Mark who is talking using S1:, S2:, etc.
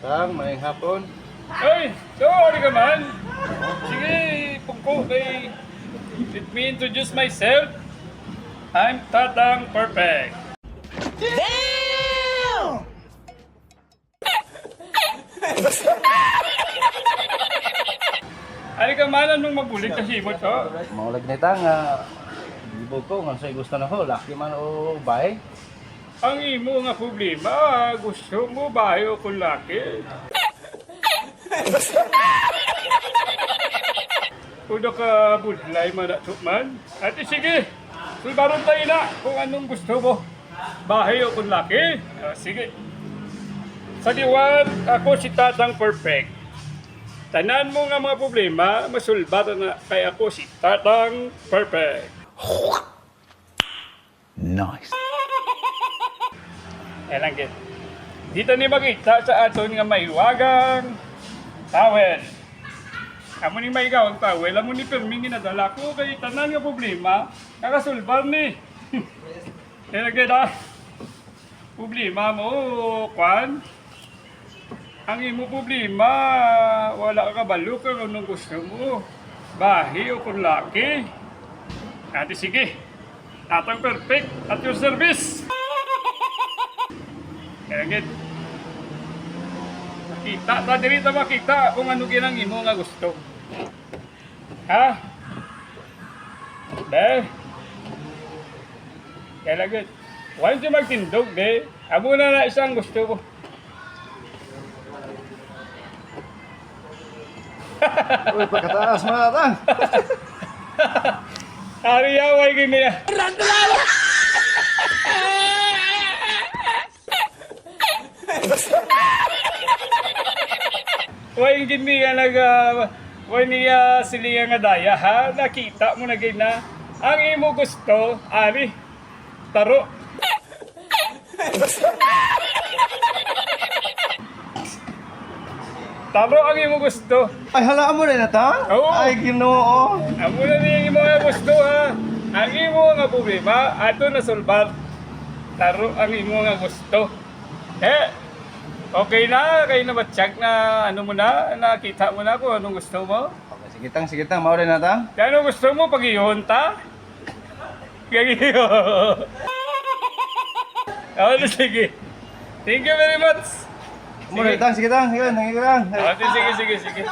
S1: Tang, maayong hapon.
S2: Ay, sorry ka man. Sige, pungko kay... Let me introduce myself. I'm Tatang Perfect. Damn! Ari ka man, anong mabulit ka simot ko?
S1: Maulag na ita nga. Ibo ko, nga sa'yo gusto na ho. Laki man o bahay.
S2: Ang imo nga problema, gusto mo ba o kung laki? Kuda ka budlay man at man. Ate sige, sulbaron tayo na kung anong gusto mo. Bahay o kung laki? Sige. Sa diwan, ako si Tatang Perfect. Tanan mo nga mga problema, masulbatan na kay ako si Tatang Perfect.
S1: Nice.
S2: Lang gid. Dito ni makita sa aton nga maiwagang towel. Amo ni maigaw ang towel, amo ni perming ginadala ko kay tanan nga problema, kakasulbar ni. Lang gid problema mo, kwan. Ang imo problema, wala ka kabalo kung anong gusto mo. Bahi o kung laki. Ate sige, Tatang Perfect at your service. Kaya gid. Kita ta diri ta makita kung ano ginang imo nga gusto. Ha? Be. Kaya gid. Once you magtindog, be, amo na isang gusto ko.
S1: Uy, pagkataas mga tang.
S2: Ariyaway gini. Way gini nga way niya sili nga daya ha. Nakita mo na gid na ang imo gusto, ari taro. Taro ang imo gusto.
S1: Ay, halaan mo rin na ta?
S2: Oo.
S1: Ay, ginoo.
S2: Amo na ni imo nga gusto ha. Ang imo nga problema ato na solbar. Taro ang imo nga gusto. Okay na, kayo na batsyag na ano mo na, nakita mo na kung anong gusto mo.
S1: Okay, sige tang, mao rin na tang.
S2: Kaya anong gusto mo, pag-ihon ta? Kaya sige. Thank you very much.
S1: Mo rin tang, sige tang, yun, sige tang.
S2: Sige.